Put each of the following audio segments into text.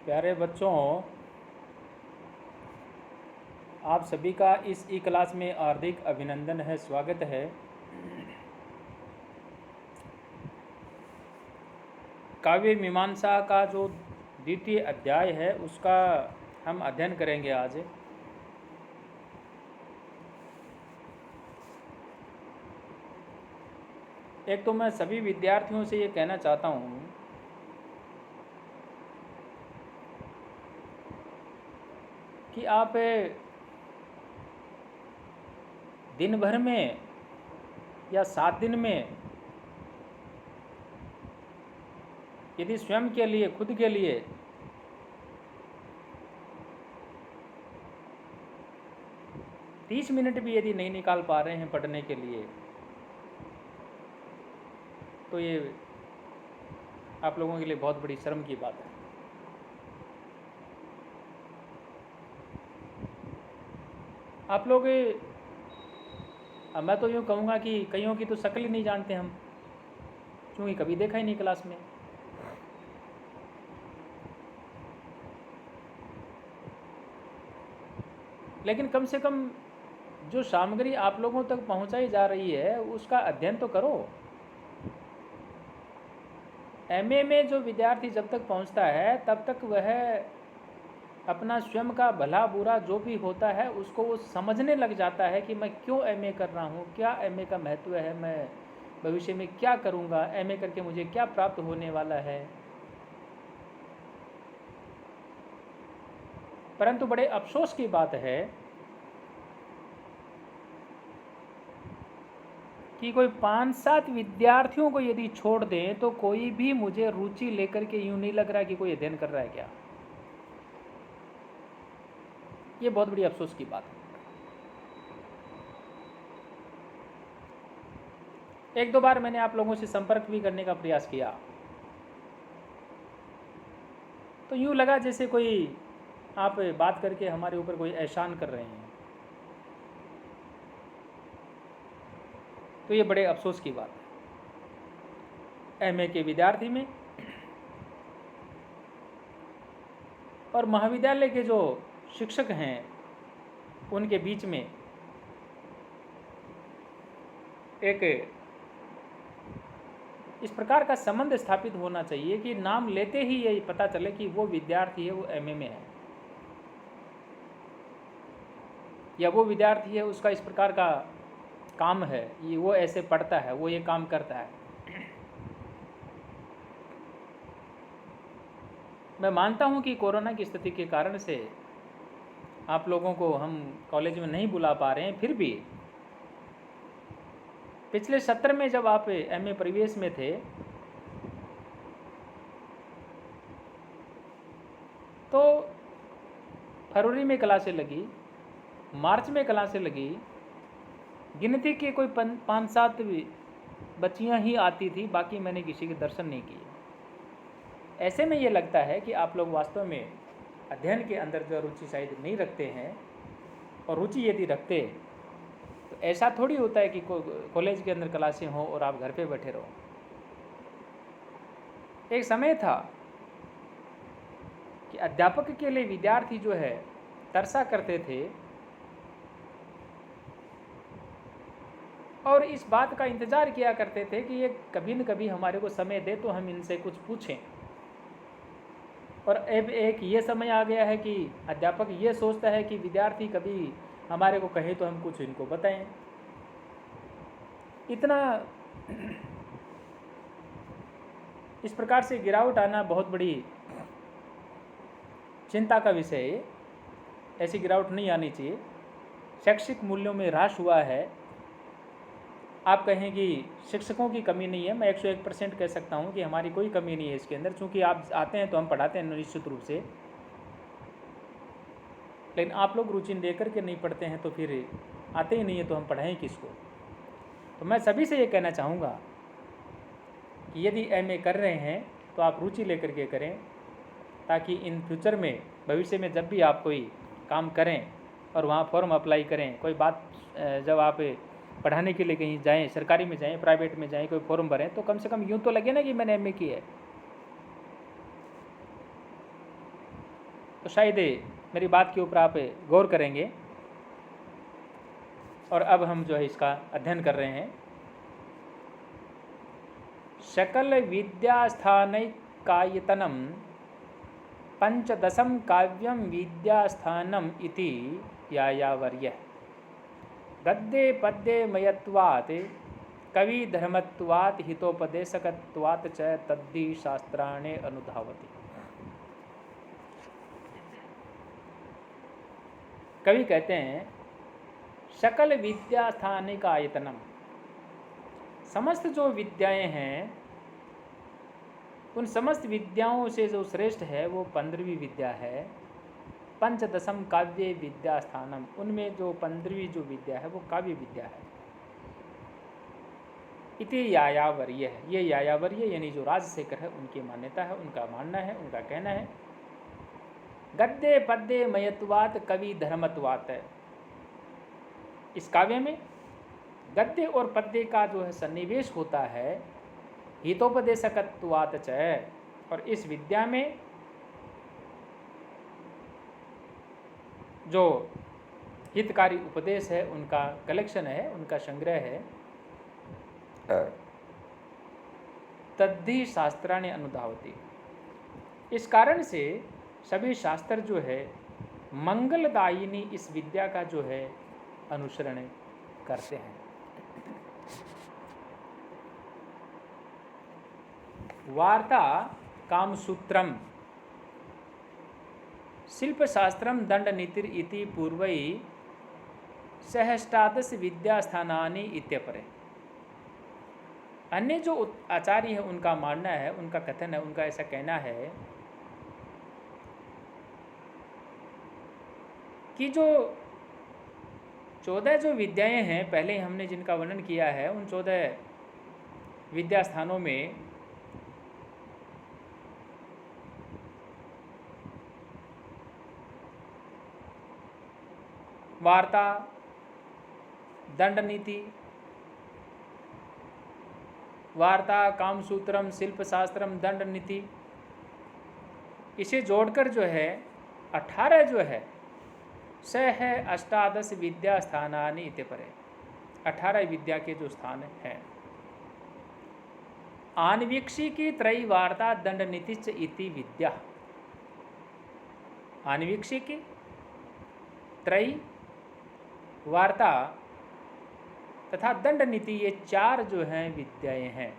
प्यारे बच्चों, आप सभी का इस ई क्लास में हार्दिक अभिनंदन है, स्वागत है। काव्य मीमांसा का जो द्वितीय अध्याय है उसका हम अध्ययन करेंगे आज। एक तो मैं सभी विद्यार्थियों से ये कहना चाहता हूँ कि आप दिन भर में या 7 दिन में यदि स्वयं के लिए, खुद के लिए तीस मिनट भी यदि नहीं निकाल पा रहे हैं पढ़ने के लिए, तो ये आप लोगों के लिए बहुत बड़ी शर्म की बात है। आप लोग, मैं तो यूँ कहूँगा कि कईयों की तो शक्ल ही नहीं जानते हम, क्योंकि कभी देखा ही नहीं क्लास में। लेकिन कम से कम जो सामग्री आप लोगों तक पहुंचाई जा रही है उसका अध्ययन तो करो। एमए में जो विद्यार्थी जब तक पहुंचता है तब तक वह अपना स्वयं का भला बुरा जो भी होता है उसको वो समझने लग जाता है कि मैं क्यों एमए कर रहा हूँ, क्या एमए का महत्व है, मैं भविष्य में क्या करूँगा, एमए करके मुझे क्या प्राप्त होने वाला है। परंतु बड़े अफसोस की बात है कि कोई 5-7 विद्यार्थियों को यदि छोड़ दें तो कोई भी मुझे रुचि लेकर के यूँ नहीं लग रहा कि कोई अध्ययन कर रहा है क्या। ये बहुत बड़ी अफसोस की बात है। एक दो बार मैंने आप लोगों से संपर्क भी करने का प्रयास किया, तो यूँ लगा जैसे कोई आप बात करके हमारे ऊपर कोई एहसान कर रहे हैं। तो ये बड़े अफसोस की बात है। एमए के विद्यार्थी में और महाविद्यालय के जो शिक्षक हैं उनके बीच में एक इस प्रकार का संबंध स्थापित होना चाहिए कि नाम लेते ही ये पता चले कि वो विद्यार्थी है वो एमए में है, या वो विद्यार्थी है उसका इस प्रकार का काम है, ये वो ऐसे पढ़ता है, वो ये काम करता है। मैं मानता हूँ कि कोरोना की स्थिति के कारण से आप लोगों को हम कॉलेज में नहीं बुला पा रहे हैं, फिर भी पिछले सत्र में जब आप एमए परिवेश में थे तो फरवरी में क्लासें लगी, मार्च में क्लासें लगी, गिनती के कोई 5-7 बच्चियाँ ही आती थी, बाकी मैंने किसी के दर्शन नहीं किए। ऐसे में ये लगता है कि आप लोग वास्तव में अध्ययन के अंदर जो रुचि शायद नहीं रखते हैं, और रुचि यदि रखते तो ऐसा थोड़ी होता है कि कॉलेज के अंदर क्लासें हों और आप घर पे बैठे रहो। एक समय था कि अध्यापक के लिए विद्यार्थी जो है तरसा करते थे और इस बात का इंतज़ार किया करते थे कि ये कभी न कभी हमारे को समय दे तो हम इनसे कुछ पूछें। और अब एक ये समय आ गया है कि अध्यापक ये सोचता है कि विद्यार्थी कभी हमारे को कहे तो हम कुछ इनको बताएं। इतना इस प्रकार से गिरावट आना बहुत बड़ी चिंता का विषय है। ऐसी गिरावट नहीं आनी चाहिए। शैक्षिक मूल्यों में ह्रास हुआ है। आप कहें कि शिक्षकों की कमी नहीं है, मैं 101% कह सकता हूं कि हमारी कोई कमी नहीं है इसके अंदर, चूँकि आप आते हैं तो हम पढ़ाते हैं निश्चित रूप से, लेकिन आप लोग रुचि लेकर के नहीं पढ़ते हैं तो फिर आते ही नहीं है तो हम पढ़ाएं किसको। तो मैं सभी से ये कहना चाहूँगा कि यदि एमए कर रहे हैं तो आप रुचि लेकर के करें, ताकि इन फ्यूचर में, भविष्य में जब भी आप कोई काम करें और वहाँ फॉर्म अप्लाई करें, कोई बात जब आप पढ़ाने के लिए कहीं जाएं, सरकारी में जाएं, प्राइवेट में जाएं, कोई फॉर्म भरें तो कम से कम यूँ तो लगे ना कि मैंने एमए की है। तो शायद मेरी बात के ऊपर आप गौर करेंगे। और अब हम जो है इसका अध्ययन कर रहे हैं। सकल विद्यास्थानैकायतनं पंचदशम काव्यम विद्यास्थानम इति यायावर्यः गद्ये पद्ये मयत्वात् कवि धर्मत्वात् हितोपदेशकत्वात् च तद्धि शास्त्राणि अनुधावति। कवि कहते हैं सकल विद्यास्थानिक आयतनम, समस्त जो विद्याएं हैं उन समस्त विद्याओं से जो श्रेष्ठ है वो 15वीं विद्या है। पंचदशम काव्य विद्यास्थानम, उनमें जो 15वीं जो विद्या है वो काव्य विद्या है। इति यायावर्य है, ये यायावर्य यानी जो राजशेखर है उनकी मान्यता है, उनका मानना है, उनका कहना है। गद्य पद्य मयत्वात् कवि धर्मत्वात् है, इस काव्य में गद्य और पद्य का जो है सन्निवेश होता है। हितोपदेशकत्वात् च, और इस विद्या में जो हितकारी उपदेश है उनका कलेक्शन है, उनका संग्रह है। तद्धि शास्त्राणि अनुधावति, इस कारण से सभी शास्त्र जो है मंगलदायिनी इस विद्या का जो है अनुसरण करते हैं। वार्ता कामसूत्रम शिल्पशास्त्रम दंडनीतिर इति पूर्वै सहस्रादश विद्यास्थानानि इत्यपरे। अन्य जो आचार्य है उनका मानना है, उनका कथन है, उनका ऐसा कहना है कि जो 14 जो विद्याएं हैं पहले हमने जिनका वर्णन किया है, उन 14 विद्यास्थानों में वार्ता, दंडनीति, वार्ता, कामसूत्रम, शिल्पशास्त्रम, दंडनीति, इसे जोड़कर जो है 18 जो है सह अष्टादश विद्या स्थानानि इत्यपरे, 18 विद्या के जो स्थान हैं। आन्वीक्षिकी त्रयी वार्ता दंडनीतिश्च इति विद्या, आन्वीक्षिकी त्रयी वार्ता तथा दंडनीति, ये 4 जो हैं विद्याएं हैं।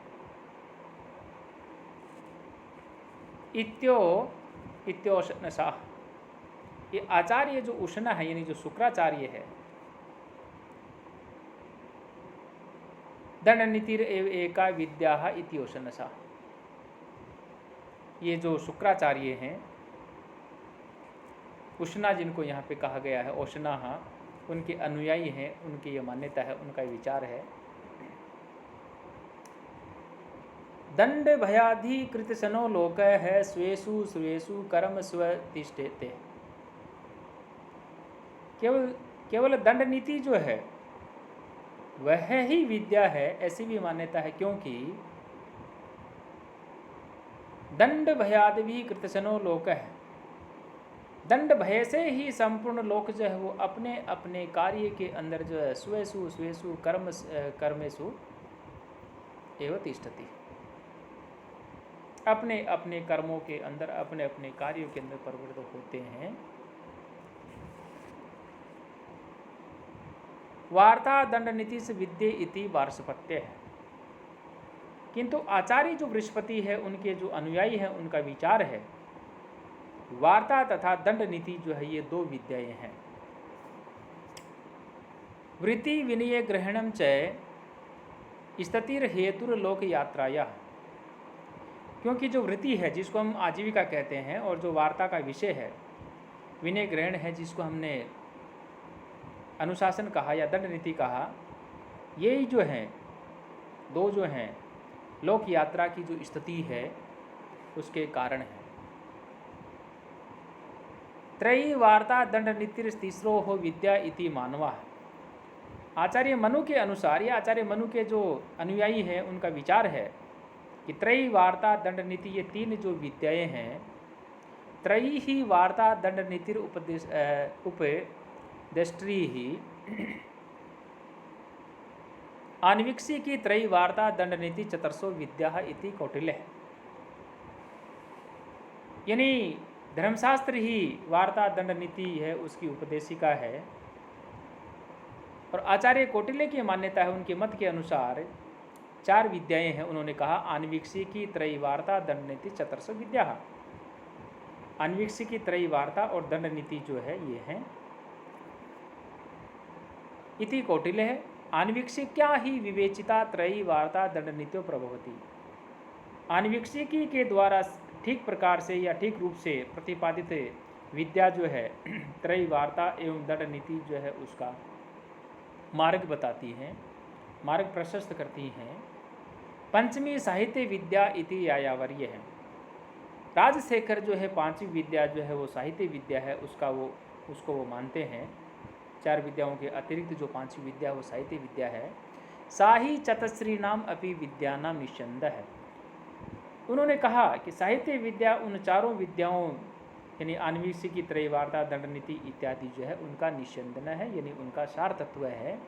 इत्योशनसा, ये आचार्य जो उष्णा है यानी जो शुक्राचार्य है, दंडनीतिर एव एका विद्या इत्योशनसा, ये जो शुक्राचार्य हैं, उष्णा जिनको यहाँ पे कहा गया है, ओशना, उनके अनुयायी हैं, उनकी ये मान्यता है, उनका विचार है। दंड भयाधिकृत सनो लोक है स्वेषु स्वेषु कर्म स्वतिष्ठते, केवल दंड नीति जो है वह ही विद्या है, ऐसी भी मान्यता है। क्योंकि दंड भयाधिकृत सनो लोक है, दंड भय से ही संपूर्ण लोक जो है वो अपने अपने कार्य के अंदर जो है स्वेषु स्वेषु कर्मेषु एवं तिष्ठति, अपने अपने कर्मों के अंदर, अपने अपने कार्यों के अंदर प्रवृत्त होते हैं। वार्ता दंडनीति से विद्ये इति वार्षपत्य है, किंतु आचार्य जो बृहस्पति है उनके जो अनुयायी हैं उनका विचार है वार्ता तथा दंड नीति जो है ये 2 विद्याएं हैं। वृत्ति विनय ग्रहणम च स्थितिर हेतुर लोक यात्राया, क्योंकि जो वृत्ति है जिसको हम आजीविका कहते हैं और जो वार्ता का विषय है, विनय ग्रहण है जिसको हमने अनुशासन कहा या दंड नीति कहा, यही जो हैं 2 जो हैं लोक यात्रा की जो स्थिति है उसके कारण है। त्रयी वार्ता दंड नीतिर तीसरो हो विद्या इति मानवा, आचार्य मनु के अनुसार, या आचार्य मनु के जो अनुयायी हैं उनका विचार है कि त्रयी वार्ता दंड नीति ये 3 जो विद्याएं हैं त्रयीः वार्ता दंडनीतिर उपदेष्ट्रीः आन्वीक्षिकी त्रयी वार्ता दंडनीति चतुर्सो विद्या इति कौटिल्य। यानी धर्मशास्त्र ही वार्ता दंडनीति है, उसकी उपदेशिका है। और आचार्य कौटिल्य की मान्यता है, उनके मत के अनुसार 4 विद्याएं हैं। उन्होंने कहा आन्वीक्षिकी त्रयी वार्ता दंडनीति चतुर्सो विद्या। आन्वीक्षिकी त्रयी वार्ता और दंडनीति जो है ये हैं इति कौटिल्य है। आन्वीक्षिक्या ही विवेचिता त्रयी वार्ता दंडनीत्यो प्रभवती। आन्वीक्षिकी के द्वारा ठीक प्रकार से या ठीक रूप से प्रतिपादित विद्या जो है त्रयी वार्ता एवं दंडनीति जो है उसका मार्ग बताती हैं, मार्ग प्रशस्त करती हैं। पंचमी साहित्य विद्या इति यायावरीय है। राजशेखर जो है 5वीं विद्या जो है वो साहित्य विद्या है, उसको वो मानते हैं। 4 विद्याओं के अतिरिक्त जो 5वीं विद्या वो साहित्य विद्या है। साही चतश्री नाम अपि विद्या नाम निषंद है। उन्होंने कहा कि साहित्य विद्या उन 4 विद्याओं यानी आन्वीक्षिकी त्रयी वार्ता दंडनीति इत्यादि जो है उनका निषंदन है, यानी उनका सार तत्व है।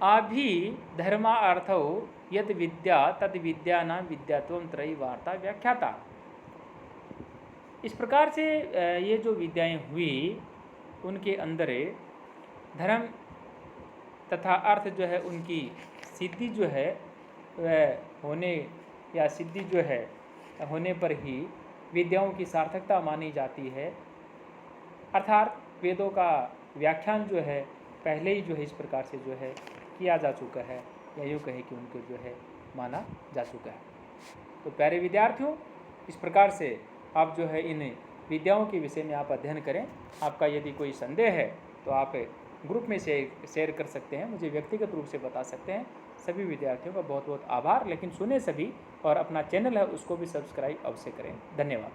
अभी धर्मार्थो यद विद्या तद विद्या नाम विद्यात्वम त्रयी वार्ता व्याख्याता। इस प्रकार से ये जो विद्याएं हुई उनके अंदर धर्म तथा अर्थ जो है उनकी सिद्धि जो है वह होने या सिद्धि जो है होने पर ही विद्याओं की सार्थकता मानी जाती है। अर्थात वेदों का व्याख्यान जो है पहले ही जो है इस प्रकार से जो है किया जा चुका है, या यूँ कहे कि उनको जो है माना जा चुका है। तो प्यारे विद्यार्थियों, इस प्रकार से आप जो है इन विद्याओं के विषय में आप अध्ययन करें। आपका यदि कोई संदेह है तो आप ग्रुप में शेयर कर सकते हैं, मुझे व्यक्तिगत रूप से बता सकते हैं। सभी विद्यार्थियों का बहुत बहुत आभार। लेकिन सुने सभी, और अपना चैनल है उसको भी सब्सक्राइब अवश्य करें। धन्यवाद।